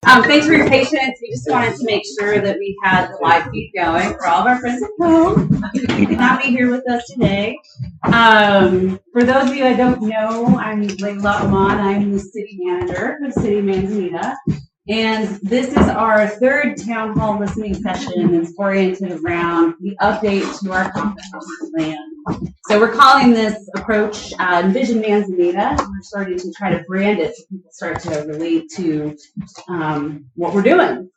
Thanks for your patience. We just wanted to make sure that we had the live feed going for all of our friends at home who could not be here with us today. For those of you I don't know, I'm Layla Aman. I'm the city manager for the city of Manzanita. And this is our third town hall listening session that's oriented around the update to our comprehensive plan. So we're calling this approach Envision Manzanita. We're starting to try to brand it so people start to relate to what we're doing.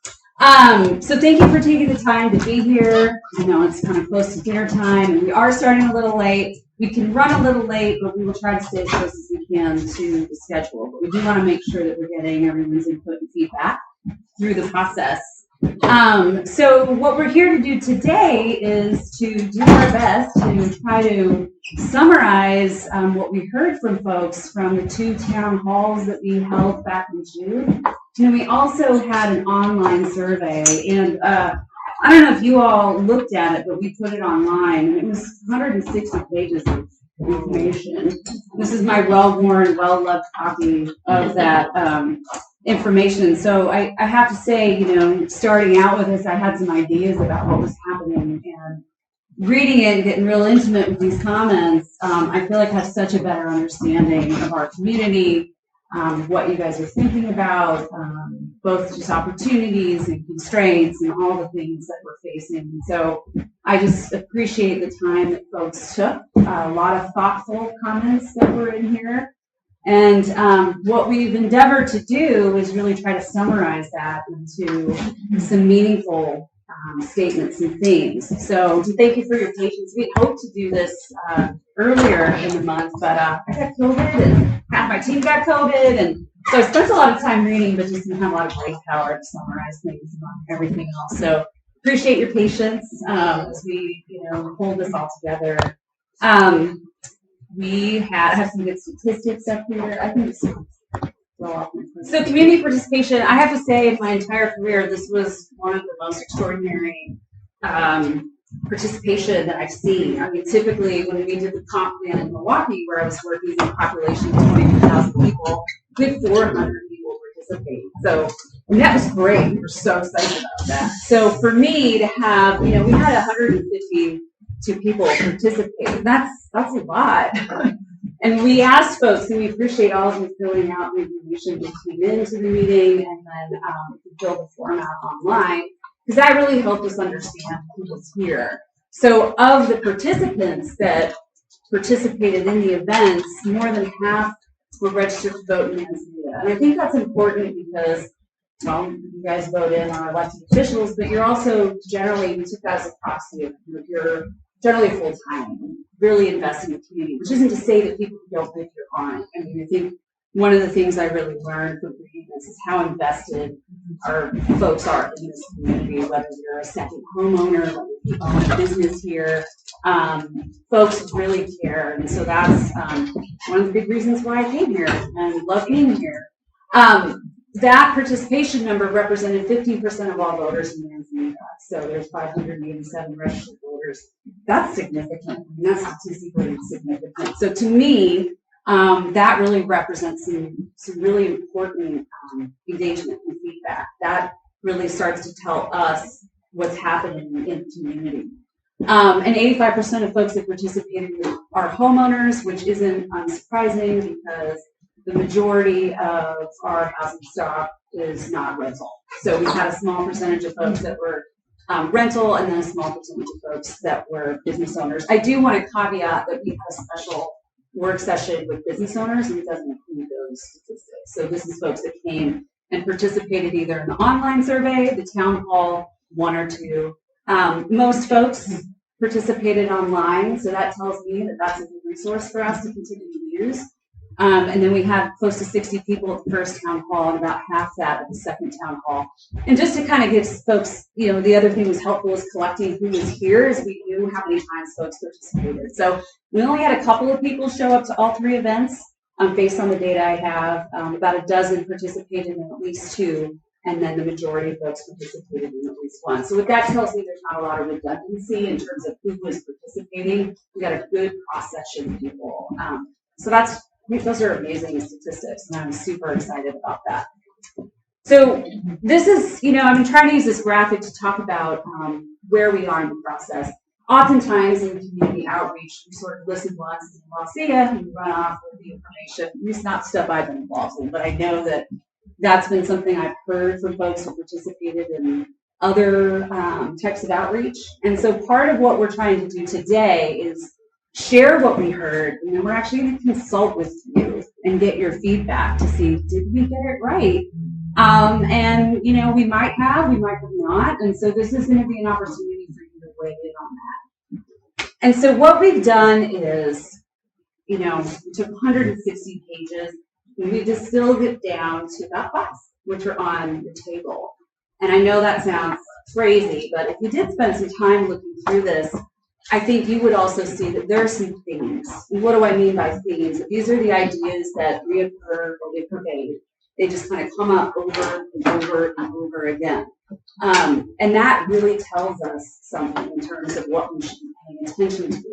So thank you for taking the time to be here. I know it's kind of close to dinner time, and we are starting a little late. We can run a little late, but we will try to stay as close as we can to the schedule. But we do want to make sure that we're getting everyone's input and feedback through the process. So what we're here to do today is to do our best to try to summarize what we heard from folks from the 2 town halls that we held back in June. And we also had an online survey, and I don't know if you all looked at it, but we put it online, and it was 160 pages of information. This is my well-worn, well-loved copy of that information. So I have to say, starting out with this, I had some ideas about what was happening, and reading it and getting real intimate with these comments, I feel like I have such a better understanding of our community, what you guys are thinking about, both just opportunities and constraints and all the things that we're facing. And so I just appreciate the time that folks took, a lot of thoughtful comments that were in here. And what we've endeavored to do is really try to summarize that into some meaningful statements and themes. So thank you for your patience. We hoped to do this earlier in the month, but I got COVID and half my team got COVID, and so I spent a lot of time reading, but just didn't have a lot of brain power to summarize things and everything else. So appreciate your patience as we, hold this all together. I have some good statistics up here. I think so community participation, I have to say, in my entire career, this was one of the most extraordinary participation that I've seen. I mean, typically when we did the comp plan in Milwaukee, where I was working in a population of 22,000 people, we had 400 people participate. So, and that was great. We were so excited about that. So for me to have, we had 152 people participate. That's a lot. And we asked folks, and we appreciate all of you filling out the information that came into the meeting, and then fill the form out online, because that really helped us understand who was here. So of the participants that participated in the events, more than half were registered to vote in Manzanita. And I think that's important because, well, you guys vote in our elected officials, but you're also generally, we took that as a proxy of you're generally full-time, really invest in the community, which isn't to say that people who don't live here aren't. I mean, I think one of the things I really learned from reading this is how invested our folks are in this community, whether you're a second homeowner, whether you own a business here, folks really care. And so that's one of the big reasons why I came here and love being here. That participation number represented 15% of all voters in Manzanita. So there's 587 registered voters. That's significant. I mean, that's statistically significant. So to me, that really represents some really important engagement and feedback. That really starts to tell us what's happening in the community. And 85% of folks that participated are homeowners, which isn't unsurprising because the majority of our housing stock is not rental. So we had a small percentage of folks that were rental, and then a small percentage of folks that were business owners. I do want to caveat that we had a special work session with business owners, and it doesn't include those statistics. So this is folks that came and participated either in the online survey, the town hall, 1 or 2. Most folks participated online, so that tells me that that's a good resource for us to continue to use. And then we had close to 60 people at the first town hall and about half that at the second town hall. And just to kind of give folks, the other thing was helpful is collecting who was here, as we knew how many times folks participated. So we only had a couple of people show up to all 3 events based on the data I have. About a dozen participated in at least 2, and then the majority of folks participated in at least 1. So what that tells me, there's not a lot of redundancy in terms of who was participating. We got a good cross-section of people. So those are amazing statistics, and I'm super excited about that. So this is, I've been trying to use this graphic to talk about where we are in the process. Oftentimes in community outreach, we sort of listen once and we'll see ya and run off with the information. It's not stuff I've been involved in, but I know that that's been something I've heard from folks who participated in other types of outreach. And so part of what we're trying to do today is share what we heard, and then we're actually going to consult with you and get your feedback to see, did we get it right? And we might have not. And so this is going to be an opportunity for you to weigh in on that. And so what we've done is, we took 160 pages and we distilled it down to about 5, which are on the table. And I know that sounds crazy, but if you did spend some time looking through this, I think you would also see that there are some themes. And what do I mean by themes? These are the ideas that reoccur or they pervade. They just kind of come up over and over and over again. And that really tells us something in terms of what we should be paying attention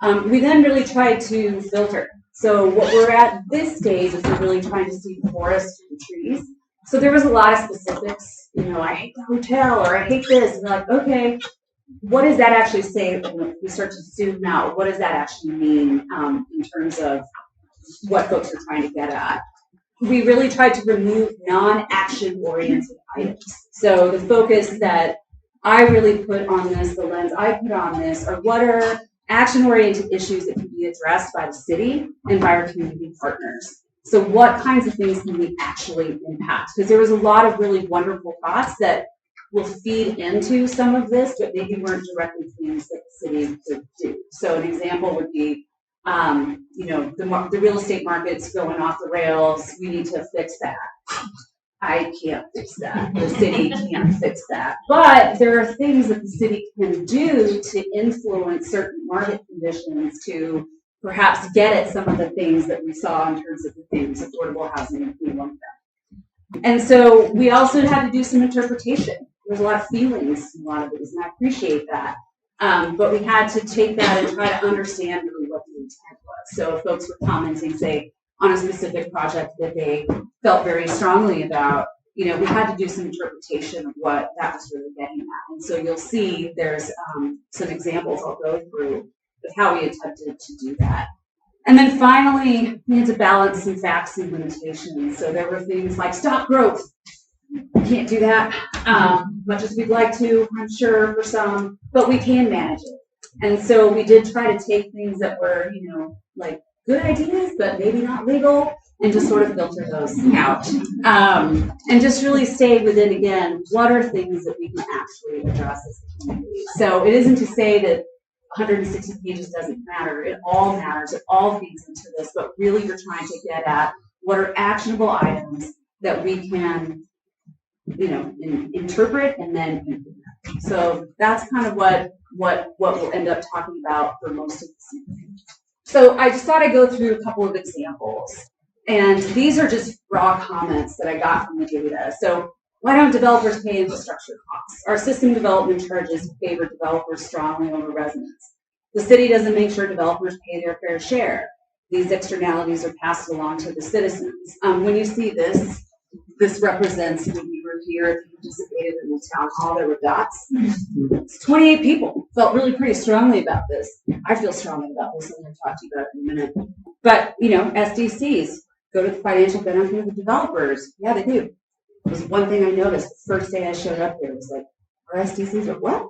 to. We then really tried to filter. So what we're at this stage is we're really trying to see the forest and the trees. So there was a lot of specifics, I hate the hotel or I hate this. And we're like, okay, what does that actually say when we start to zoom out? What does that actually mean in terms of what folks are trying to get at? We really tried to remove non-action oriented items. So the focus that I really put on this, the lens I put on this, are what are action-oriented issues that can be addressed by the city and by our community partners. So what kinds of things can we actually impact? Because there was a lot of really wonderful thoughts that will feed into some of this, but maybe weren't directly things that the city could do. So an example would be, the real estate market's going off the rails. We need to fix that. I can't fix that. The city can't fix that. But there are things that the city can do to influence certain market conditions to perhaps get at some of the things that we saw in terms of the things, affordable housing being one of them. And so we also had to do some interpretation. There's a lot of feelings in a lot of these, and I appreciate that. But we had to take that and try to understand really what the intent was. So if folks were commenting, say, on a specific project that they felt very strongly about, we had to do some interpretation of what that was really getting at. And so you'll see there's some examples I'll go through of how we attempted to do that. And then finally, we had to balance some facts and limitations. So there were things like stop growth. We can't do that much as we'd like to, I'm sure, for some, but we can manage it. And so we did try to take things that were, like good ideas, but maybe not legal, and just sort of filter those out. And just really stay within, again, what are things that we can actually address as a community. So it isn't to say that 160 pages doesn't matter. It all matters. It all feeds into this, but really you're trying to get at what are actionable items that we can interpret and then implement. So that's kind of what we'll end up talking about for most of this evening. So I just thought I'd go through a couple of examples. And these are just raw comments that I got from the data. So why don't developers pay infrastructure costs? Our system development charges favor developers strongly over residents. The city doesn't make sure developers pay their fair share. These externalities are passed along to the citizens. When you see this represents when we were here, if you participated in the town hall, there were dots. It's 28 people felt really pretty strongly about this. I feel strongly about this. I'm going to talk to you about it in a minute. But, SDCs go to the financial benefit of the developers. Yeah, they do. It was one thing I noticed the first day I showed up here. It was like, our SDCs are what?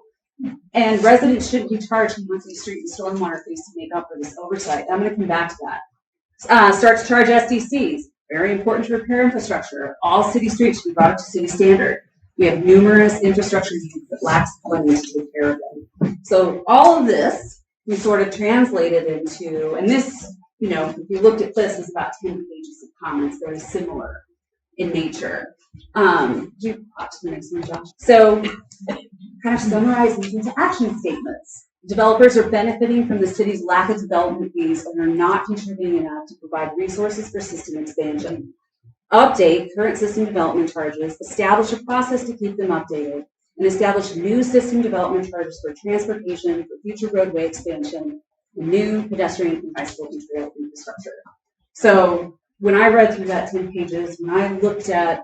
And residents shouldn't be charged monthly street and stormwater fees to make up for this oversight. I'm going to come back to that. Start to charge SDCs. Very important to repair infrastructure. All city streets should be brought up to city standard. We have numerous infrastructure needs that lacks funding to take care of them. So all of this we sort of translated into, and this, if you looked at this, is about 10 pages of comments, very similar in nature. You pop to the next one, Josh. So kind of summarize these into action statements. Developers are benefiting from the city's lack of development fees and are not contributing enough to provide resources for system expansion. Update current system development charges, establish a process to keep them updated, and establish new system development charges for transportation, for future roadway expansion, and new pedestrian and bicycle and trail infrastructure. So when I read through that 10 pages, when I looked at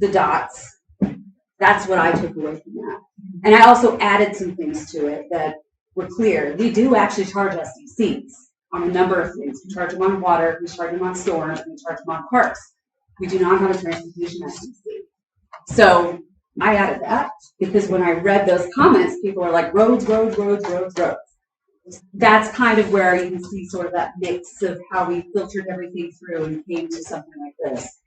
the dots. That's what I took away from that. And I also added some things to it that were clear. We do actually charge SDCs on a number of things. We charge them on water, we charge them on storms, and we charge them on parks. We do not have a transportation SDC. So I added that because when I read those comments, people were like, roads, roads, roads, roads, roads. That's kind of where you can see sort of that mix of how we filtered everything through and came to something like this.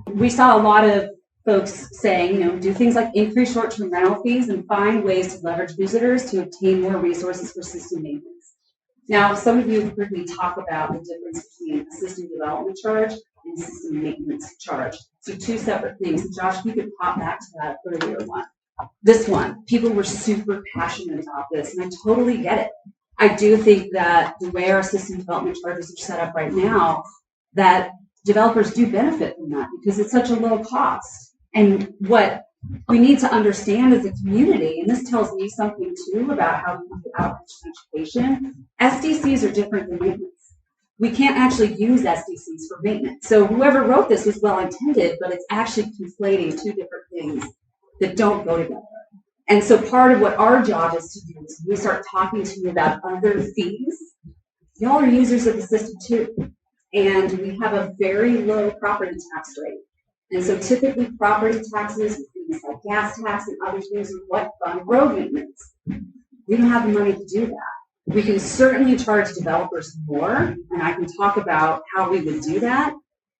We saw a lot of folks saying, do things like increase short-term rental fees and find ways to leverage visitors to obtain more resources for system maintenance. Now, some of you have heard me talk about the difference between a system development charge and system maintenance charge. So two separate things. Josh, if you could pop back to that earlier one. This one, people were super passionate about this, and I totally get it. I do think that the way our system development charges are set up right now, that developers do benefit from that because it's such a low cost. And what we need to understand as a community, and this tells me something too about how we do outreach and education, SDCs are different than maintenance. We can't actually use SDCs for maintenance. So whoever wrote this was well intended, but it's actually conflating two different things that don't go together. And so part of what our job is to do is we start talking to you about other fees. Y'all are users of the system too. And we have a very low property tax rate. And so typically property taxes, things like gas tax and other things are what fund road maintenance. We don't have the money to do that. We can certainly charge developers more, and I can talk about how we would do that,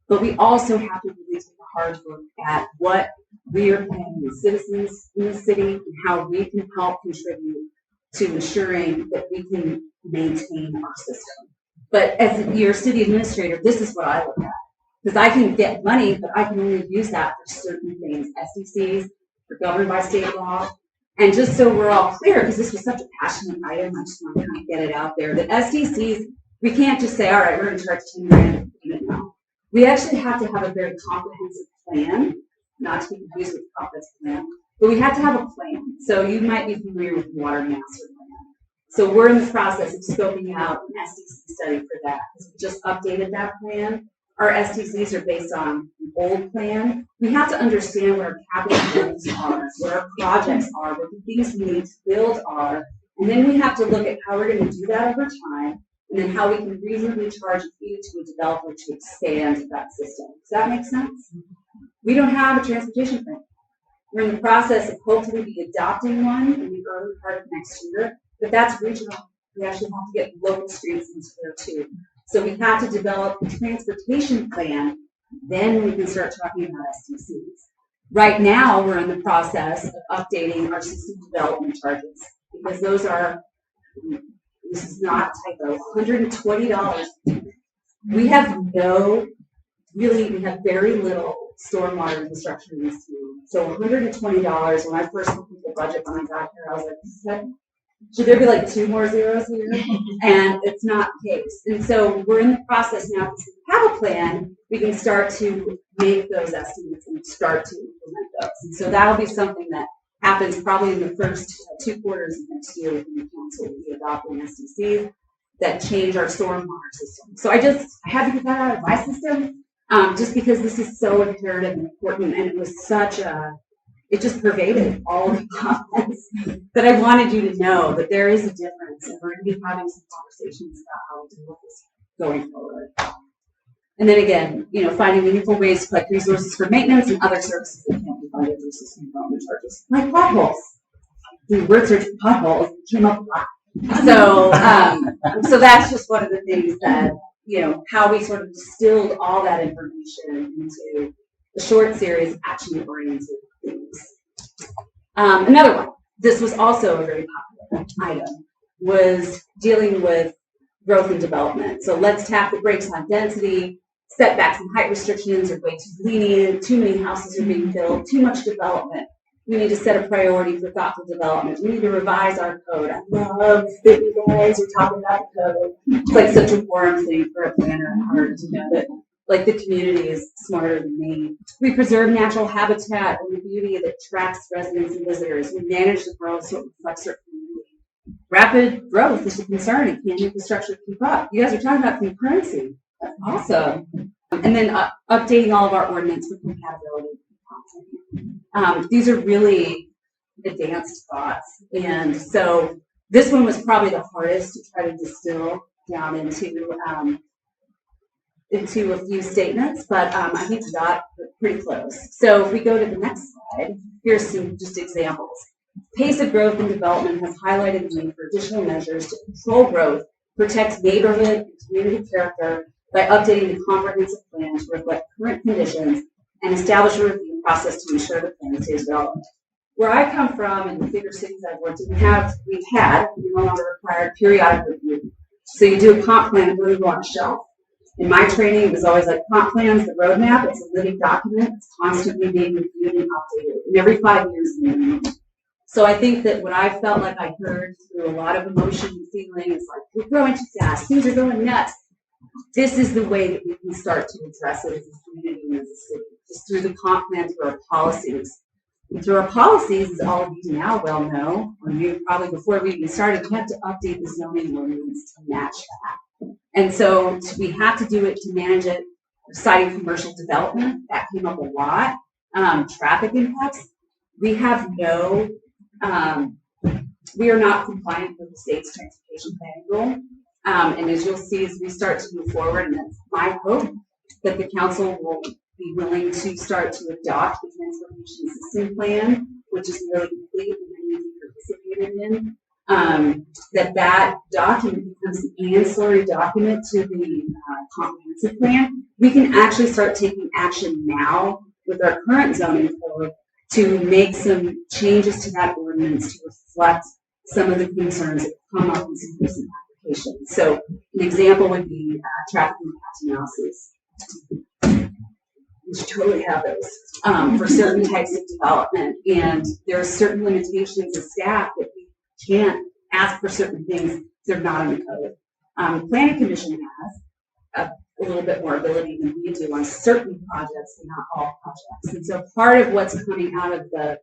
but we also have to really take a hard look at what we are paying the citizens in the city and how we can help contribute to ensuring that we can maintain our system. But as your city administrator, this is what I look at. Because I can get money, but I can only use that for certain things. SDCs are governed by state law. And just so we're all clear, because this was such a passionate item, I just want to kind of get it out there, that SDCs, we can't just say, all right, we're going to charge $10,000 now. We actually have to have a very comprehensive plan, not to be confused with the comprehensive plan, but we have to have a plan. So you might be familiar with the water master plan. So we're in the process of scoping out an SDC study for that, because we just updated that plan. Our SDCs are based on an old plan. We have to understand what our capital goals are, what our projects are, what the things we need to build are, and then we have to look at how we're going to do that over time, and then how we can reasonably charge a fee to a developer to expand that system. Does that make sense? We don't have a transportation plan. We're in the process of hopefully be adopting one in the early part of next year, but that's regional. We actually have to get local streets into there too. So we have to develop a transportation plan, then we can start talking about SDCs. Right now, we're in the process of updating our system development charges because those are, this is not a typo, $120. We have we have very little stormwater infrastructure in this town. So $120, when I first looked at the budget when I got here, I was like, should there be like 2 more zeros here? And it's not the case. And so we're in the process now, because we have a plan, we can start to make those estimates and start to implement those. And so that'll be something that happens probably in the first 2 quarters of next year within the council. We'll be adopting SDCs that change our stormwater system. So I had to get that out of my system, just because this is so imperative and important, and it was it just pervaded all of the comments that I wanted you to know that there is a difference, and we're going to be having some conversations about how to deal with this going forward. And then again, finding meaningful ways to collect resources for maintenance and other services that can't be funded through system development charges, like potholes. The word search for potholes came up a lot. So that's just one of the things that, how we sort of distilled all that information into a short series of action-oriented things. Another one, this was also a very popular item, was dealing with growth and development. So let's tap the brakes on density. Setbacks and height restrictions are way too lenient. Too many houses are being built. Too much development. We need to set a priority for thoughtful development. We need to revise our code. I love that you guys are talking about the code. It's like such a warm thing for a planner and hard to know that like the community is smarter than me. We preserve natural habitat and the beauty that attracts residents and visitors. We manage the growth so it reflects our community. Rapid growth is a concern and can't infrastructure keep up. You guys are talking about concurrency. That's awesome. And then updating all of our ordinance for compatibility. These are really advanced thoughts. And so this one was probably the hardest to try to distill down into a few statements, but I think we got pretty close. So if we go to the next slide, here's some just examples. Pace of growth and development has highlighted the need for additional measures to control growth, protect neighborhood and community character by updating the comprehensive plan to reflect current conditions and establish a review process to ensure the plan stays relevant. Where I come from and the bigger cities I've worked in, we've had, no longer required, periodic review. So you do a comp plan and really go on a shelf. In my training, it was always like comp plans, the roadmap, it's a living document, it's constantly being reviewed and updated, and every 5 years. So I think that what I felt like I heard through a lot of emotion and feeling is like, we're growing too fast, things are going nuts. This is the way that we can start to address it as a community and as a city, just through the comp plan, through our policies. And through our policies, as all of you now well know, or you probably before we even started, we had to update the zoning ordinance to match that. And so we have to do it to manage it, citing commercial development, that came up a lot. Traffic impacts, we have no, we are not compliant with the state's transportation planning rule. And as you'll see, as we start to move forward, and that's my hope, that the council will be willing to start to adopt the transportation system plan, which is really complete and many of you participated in. That document becomes an ancillary document to the comprehensive plan. We can actually start taking action now with our current zoning code to make some changes to that ordinance to reflect some of the concerns that come up in some recent applications. So an example would be traffic impact analysis. We should totally have those for certain types of development, and there are certain limitations of staff that we can't ask for certain things. They're not in the code. Planning Commission has a little bit more ability than we do on certain projects, but not all projects. And so part of what's coming out of the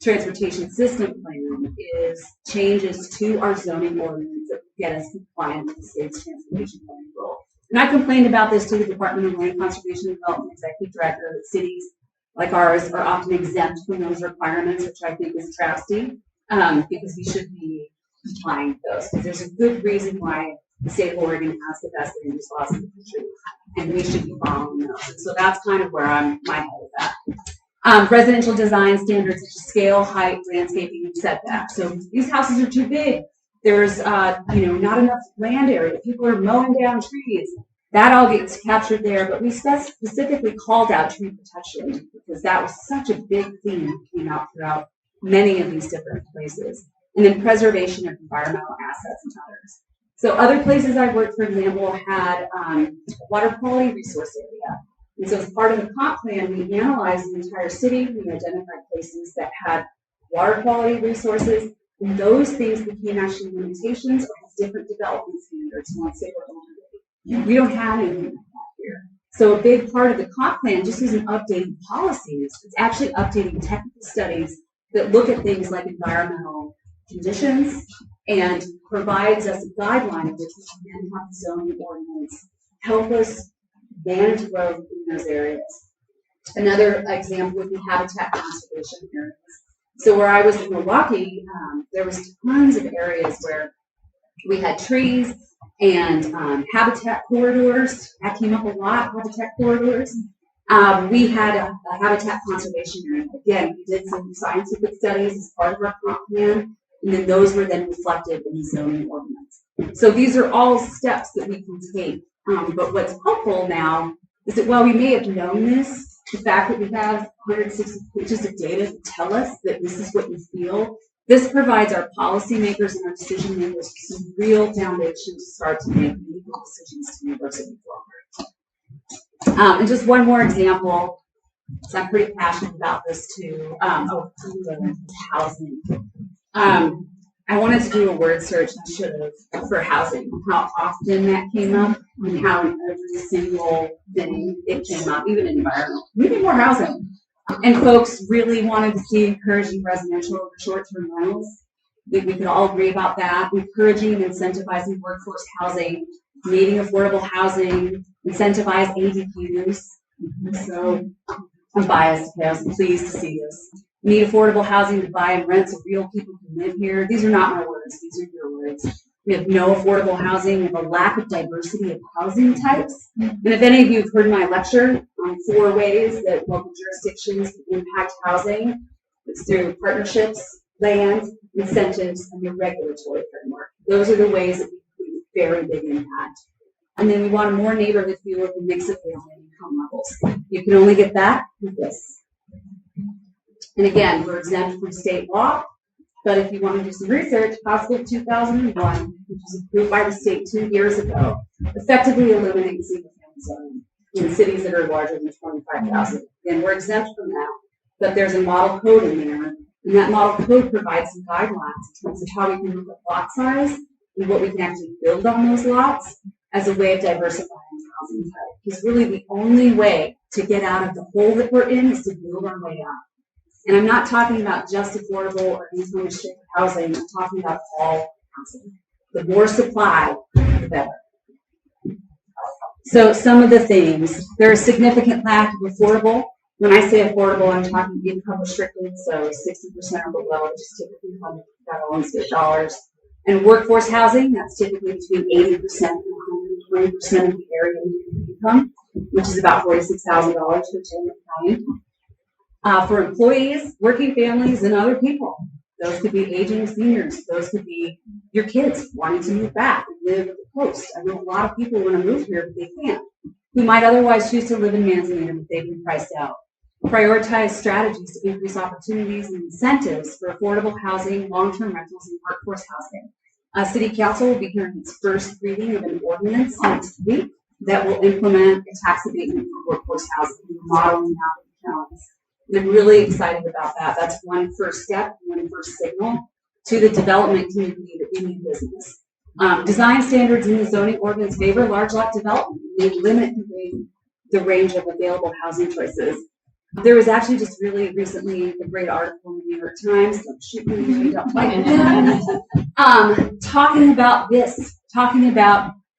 transportation system plan is changes to our zoning ordinance that get us compliant with the state's transportation planning rule. And I complained about this to the Department of Land Conservation and Development Executive Director, that cities like ours are often exempt from those requirements, which I think is travesty, because we should be complying with those. Because there's a good reason why the state of Oregon has the best land use laws in the country, and we should be following those. And so that's kind of where my head is at. Residential design standards such as scale, height, landscaping, and setback. So these houses are too big. There's not enough land area. People are mowing down trees. That all gets captured there, but we specifically called out tree protection because that was such a big theme that came out throughout many of these different places. And then preservation of environmental assets and others. So other places I've worked, for example, had water quality resource area. And so as part of the comp plan, we analyzed the entire city. We identified places that had water quality resources, and those things became actually limitations or have different development standards once they were overlaid. We don't have anything like that here. So a big part of the comp plan just isn't updating policies, it's actually updating technical studies that look at things like environmental conditions and provides us a guideline of which we can then have the zoning ordinance help us manage growth in those areas. Another example would be habitat conservation areas. So where I was in Milwaukee, there was tons of areas where we had trees and habitat corridors. That came up a lot, habitat corridors. We had a habitat conservation area. Again, we did some scientific studies as part of our comp plan, and then those were then reflected in the zoning ordinance. So these are all steps that we can take. But what's helpful now is that while we may have known this, the fact that we have 160 pages of data to tell us that this is what you feel, this provides our policymakers and our decision makers some real foundation to start to make meaningful decisions to move our city forward. And just one more example, so I'm pretty passionate about this too. Housing. I wanted to do a word search, I should have, for housing, how often that came up, and how in every single thing it came up, even in environment. We need more housing. And folks really wanted to see encouraging residential over short-term rentals. We could all agree about that. Encouraging and incentivizing workforce housing, needing affordable housing, incentivize ADUs. So I'm biased, okay? I was pleased to see this. Need affordable housing to buy and rent so real people can live here. These are not my words, these are your words. We have no affordable housing. We have a lack of diversity of housing types. And if any of you have heard my lecture on 4 ways that local jurisdictions can impact housing, it's through partnerships, land, incentives, and the regulatory framework. Those are the ways that we create very big impact. And then we want a more neighborhood feel with a mix of family and income levels. You can only get that with this. And again, we're exempt from state law, but if you want to do some research, House Bill 2001, which was approved by the state 2 years ago, effectively eliminates single-family zoning in cities that are larger than 25,000. Again, we're exempt from that, but there's a model code in there, and that model code provides some guidelines in terms of how we can look at lot size and what we can actually build on those lots as a way of diversifying housing type. Because really the only way to get out of the hole that we're in is to build our way up. And I'm not talking about just affordable or income-restricted housing. I'm talking about all housing. The more supply, the better. So some of the things, there's a significant lack of affordable. When I say affordable, I'm talking income-restricted, so 60% or below, which is typically funded by federal and state dollars. And workforce housing, that's typically between 80% and 120% of the area income, which is about $46,000 for Chandler County. For employees, working families, and other people. Those could be aging seniors. Those could be your kids wanting to move back and live at the coast. I know a lot of people want to move here, but they can't. Who might otherwise choose to live in Manzanita, but they've been priced out. Prioritize strategies to increase opportunities and incentives for affordable housing, long-term rentals, and workforce housing. City Council will be hearing its first reading of an ordinance next week that will implement a tax abatement for workforce housing and modeling out the counties. And I'm really excited about that. That's one first step, one first signal to the development community that we need business. Design standards in the zoning ordinance favor large lot development. They limit the range of available housing choices. There was actually just really recently a great article in the New York Times, don't shoot me if you don't like it, talking about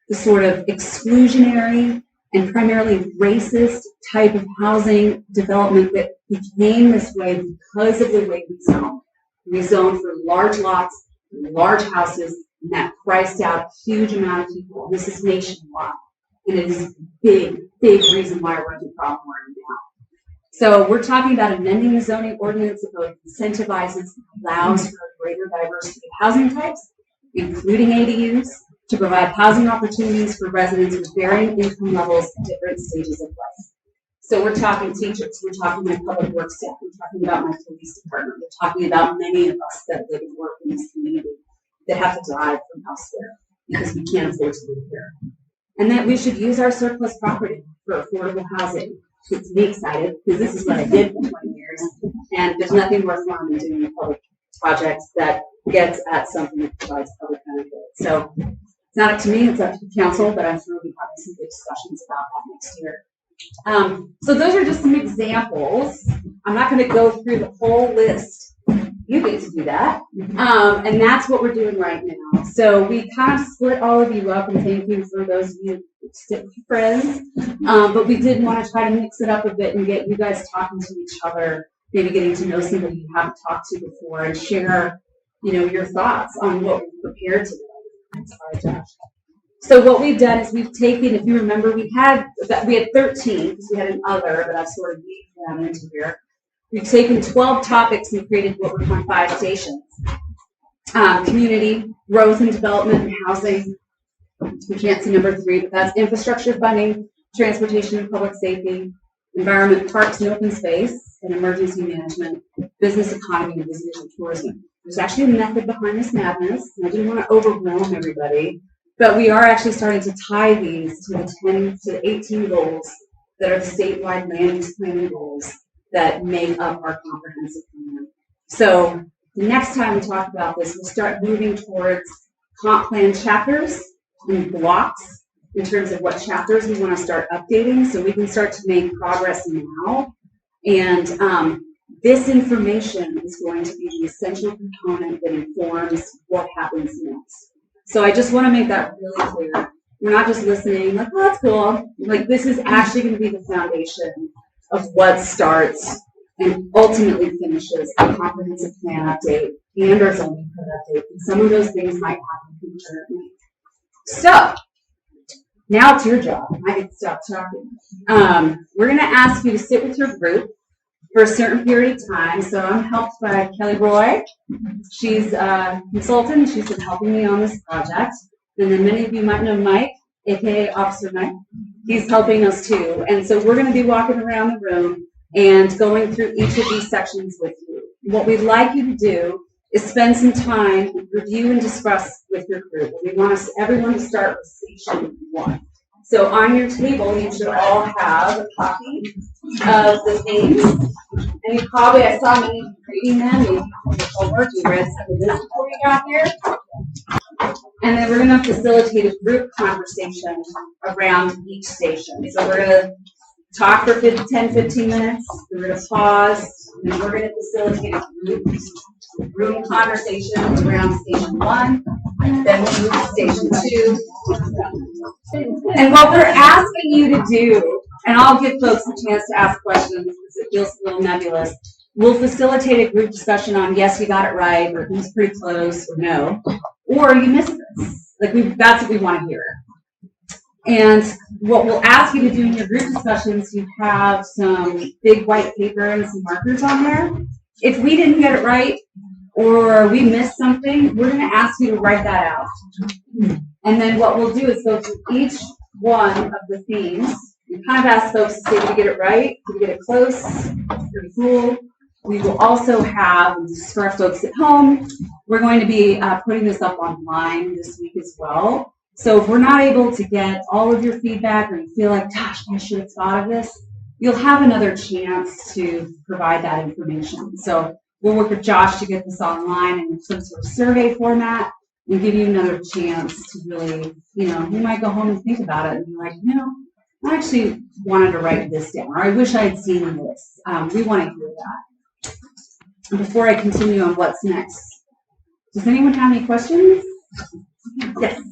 the sort of exclusionary and primarily racist type of housing development that became this way because of the way we zone. We zone for large lots, large houses, and that priced out a huge amount of people. This is nationwide, and it is a big, big reason why we're in the problem we're in now. So we're talking about amending the zoning ordinance that both incentivizes and allows for a greater diversity of housing types, including ADUs, to provide housing opportunities for residents with varying income levels at different stages of life. So we're talking teachers, we're talking my public works staff, we're talking about my police department, we're talking about many of us that live and work in this community that have to drive from elsewhere because we can't afford to live here. And that we should use our surplus property for affordable housing. Gets me excited because this is what I did for 20 years, and there's nothing more fun than doing a public project that gets at something that provides public benefit. So it's not up to me, it's up to the council, but I'm sure we'll be having some good discussions about that next year. So those are just some examples. I'm not going to go through the whole list. You get to do that. And that's what we're doing right now. So we kind of split all of you up, and thank you for those of you stick friends. But we did want to try to mix it up a bit and get you guys talking to each other, maybe getting to know somebody you haven't talked to before, and share, your thoughts on what we prepared today. Sorry, Josh. So what we've done is we've taken, if you remember, we had 13 because we had an other, but I've sort of weaved them into here. We've taken 12 topics and created what we're calling 5 stations. Community, growth and development, and housing. We can't see number 3, but that's infrastructure funding, transportation and public safety, environment, parks and open space, and emergency management, business economy, and visitor tourism. There's actually a method behind this madness, and I didn't want to overwhelm everybody, but we are actually starting to tie these to the 10 to 18 goals that are the statewide land use planning goals that make up our comprehensive plan. So the next time we talk about this, we'll start moving towards comp plan chapters and blocks in terms of what chapters we want to start updating so we can start to make progress now. And this information is going to be the essential component that informs what happens next. So I just want to make that really clear. We're not just listening like, oh, that's cool. Like, this is actually going to be the foundation of what starts and ultimately finishes the comprehensive plan update and our zoning code update. And some of those things might happen concurrently. So, now it's your job. I can stop talking. We're going to ask you to sit with your group for a certain period of time. So I'm helped by Kelly Roy. She's a consultant. She's been helping me on this project. And then many of you might know Mike, aka Officer Mike. He's helping us too. And so we're going to be walking around the room and going through each of these sections with you. What we'd like you to do is spend some time and review and discuss with your group. We want everyone to start with station 1. So on your table, you should all have a copy of the themes. And you probably, I saw many reading them, maybe your homework, you read some of this before you got here. And then we're going to facilitate a group conversation around each station. So we're going to talk for 10-15 minutes, we're going to pause, and then we're going to facilitate a group conversation around station 1, then we'll move to station 2. And what we're asking you to do, and I'll give folks a chance to ask questions because it feels a little nebulous, we'll facilitate a group discussion on yes, you got it right, or who's pretty close, or no, or you missed this. That's what we want to hear. And what we'll ask you to do in your group discussions, you have some big white paper and some markers on there. If we didn't get it right or we missed something, we're going to ask you to write that out. And then what we'll do is go through each one of the themes. We kind of ask folks to say, did you get it right? Did you get it close? Pretty cool. We will also have, for our folks at home, we're going to be putting this up online this week as well. So if we're not able to get all of your feedback, or you feel like, gosh, I should have thought of this, you'll have another chance to provide that information. So we'll work with Josh to get this online in some sort of survey format and give you another chance to really, you might go home and think about it and be like, I actually wanted to write this down, or I wish I had seen this. We want to hear that. And before I continue on what's next, does anyone have any questions? Yes.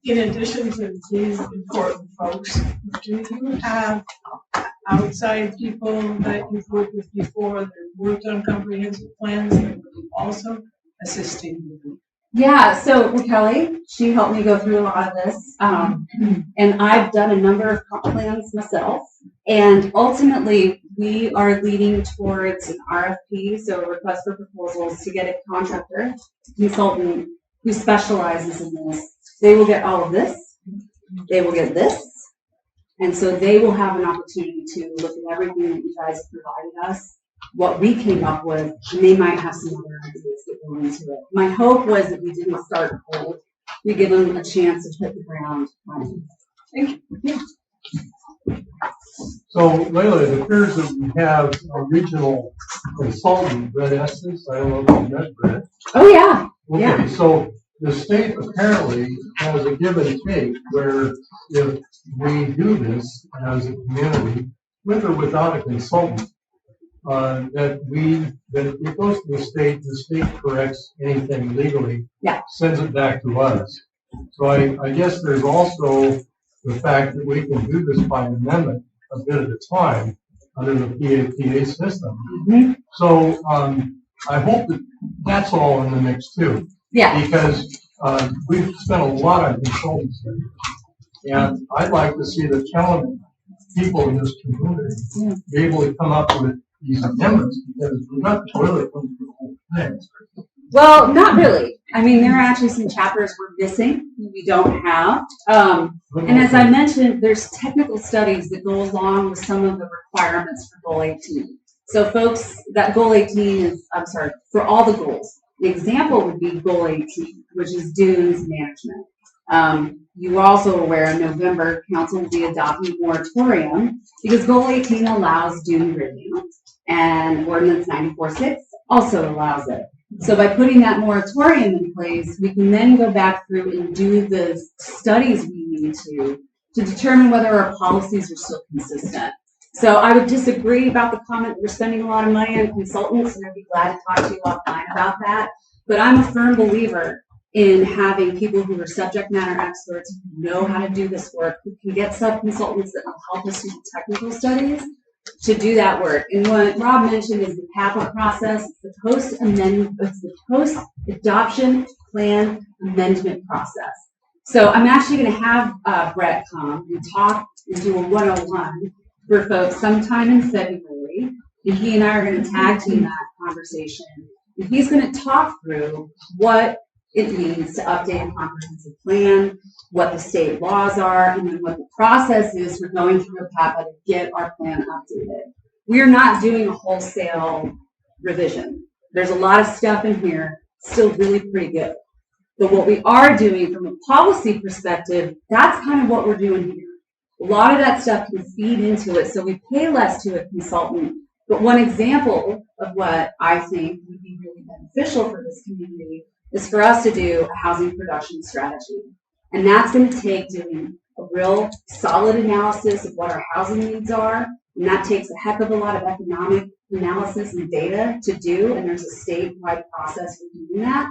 In addition to these important folks, do you have outside people that you've worked with before that worked on comprehensive plans that would be also assisting you? Yeah, so Kelly, she helped me go through a lot of this, and I've done a number of comp plans myself, and ultimately we are leading towards an RFP, so a request for proposals, to get a contractor, consultant who specializes in this. They will get all of this, they will get this, and so they will have an opportunity to look at everything that you guys provided us, what we came up with, and they might have some other ideas that go into it. My hope was that we didn't start cold. We give them a chance to hit the ground running. Thank you. So, Layla, it appears that we have a regional consultant, Brett Estes. I don't know if you met Brett. Oh, yeah. Okay, yeah. So the state apparently has a give and take where if we do this as a community, with or without a consultant, that it goes to the state corrects anything legally, sends it back to us. So I guess there's also the fact that we can do this by amendment a bit at a time under the PAPA system. Mm-hmm. So I hope that that's all in the mix too. Yeah. Because we've spent a lot on consultants here. And I'd like to see the talented people in this community be able to come up with these amendments, because we're not really going through the whole thing. Well, not really. I mean, there are actually some chapters we're missing, we don't have. And as I mentioned, there's technical studies that go along with some of the requirements for Goal 18. So folks, that Goal 18 is, for all the goals. The example would be Goal 18, which is dunes management. You are also aware in November, Council will be adopting a moratorium because Goal 18 allows dune grading, and Ordinance 94.6 also allows it. So by putting that moratorium in place, we can then go back through and do the studies we need to determine whether our policies are still consistent. So I would disagree about the comment that we're spending a lot of money on consultants, and I'd be glad to talk to you offline about that. But I'm a firm believer in having people who are subject matter experts who know how to do this work, who can get sub-consultants that will help us do the technical studies. to do that work. And what Rob mentioned is the CAPA process, it's the post-adoption plan amendment process. So I'm actually going to have Brett come and talk and do a 101 for folks sometime in February. And he and I are going to tag team that conversation. And he's going to talk through what it means to update a comprehensive plan, what the state laws are, and then what the process is for going through a CAPA to get our plan updated. We are not doing a wholesale revision. There's a lot of stuff in here, still really pretty good. But what we are doing from a policy perspective, that's kind of what we're doing here. A lot of that stuff can feed into it, so we pay less to a consultant. But one example of what I think would be really beneficial for this community is for us to do a housing production strategy. And that's going to take doing a real solid analysis of what our housing needs are. And that takes a heck of a lot of economic analysis and data to do. And there's a statewide process for doing that.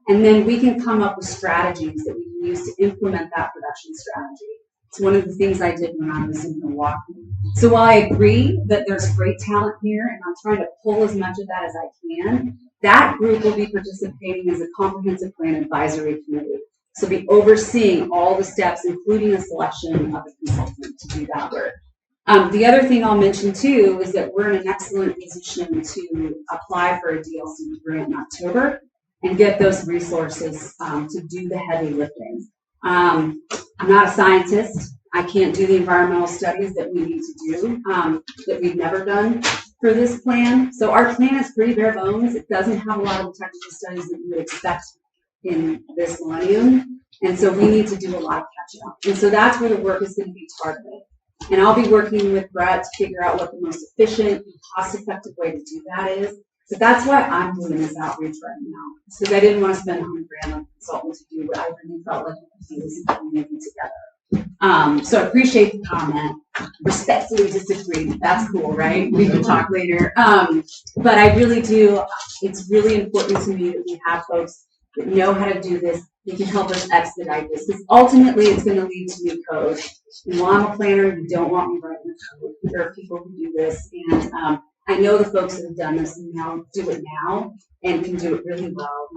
And then we can come up with strategies that we can use to implement that production strategy. It's one of the things I did when I was in Milwaukee. So while I agree that there's great talent here, and I'm trying to pull as much of that as I can, that group will be participating as a comprehensive plan advisory committee. So be overseeing all the steps, including the selection of a consultant to do that work. The other thing I'll mention too is that we're in an excellent position to apply for a DLC grant in October and get those resources to do the heavy lifting. I'm not a scientist. I can't do the environmental studies that we need to do, that we've never done for this plan. So our plan is pretty bare bones. It doesn't have a lot of the technical studies that you would expect in this millennium. And so we need to do a lot of catching up. And so that's where the work is going to be targeted. And I'll be working with Brett to figure out what the most efficient and cost-effective way to do that is. So that's why I'm doing this outreach right now. Because I didn't want to spend $100,000 on a consultant to do what I really felt like we could do this community together. So I appreciate the comment. Respectfully disagree. That's cool, right? We can talk later. But I really do. It's really important to me that we have folks that know how to do this. They can help us expedite this. Because ultimately, it's going to lead to new code. And while I'm a planner, you don't want me writing the code. There are people who do this. And I know the folks that have done this and now do it now and can do it really well.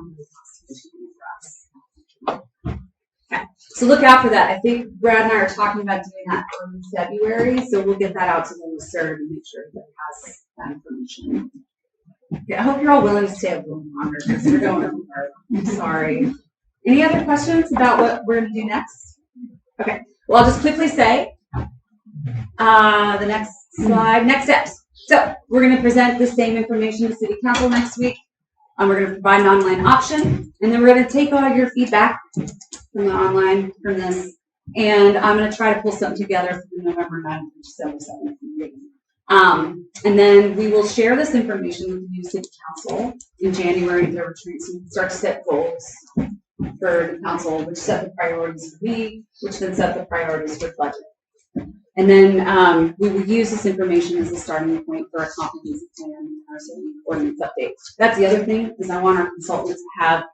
Okay, so look out for that. I think Brad and I are talking about doing that in February, so we'll get that out to the serve and make sure that it has that information. Okay, I hope you're all willing to stay a little longer because we're going over. I'm sorry. Any other questions about what we're going to do next? Okay, well, I'll just quickly say the next slide, next steps. So we're going to present the same information to City Council next week. We're going to provide an online option, and then we're going to take all your feedback from the online from this, and I'm going to try to pull something together for the November 9th and December 7th meeting. And then we will share this information with the new City Council in January at their retreat, so we can start to set goals for the council, which set the priorities for me, which then set the priorities for budget. And then we will use this information as a starting point for a comprehensive plan and our zoning ordinance update. That's the other thing, is I want our consultants to have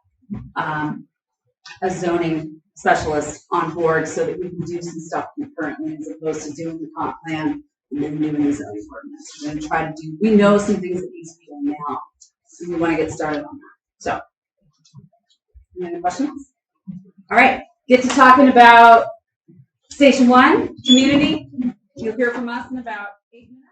a zoning specialist on board so that we can do some stuff concurrently as opposed to doing the comp plan and then doing the zoning ordinance. We're going to try to do, we know some things that need to be done now, so we want to get started on that. So, any questions? All right, get to talking about Station 1, community. You'll hear from us in about 8 minutes.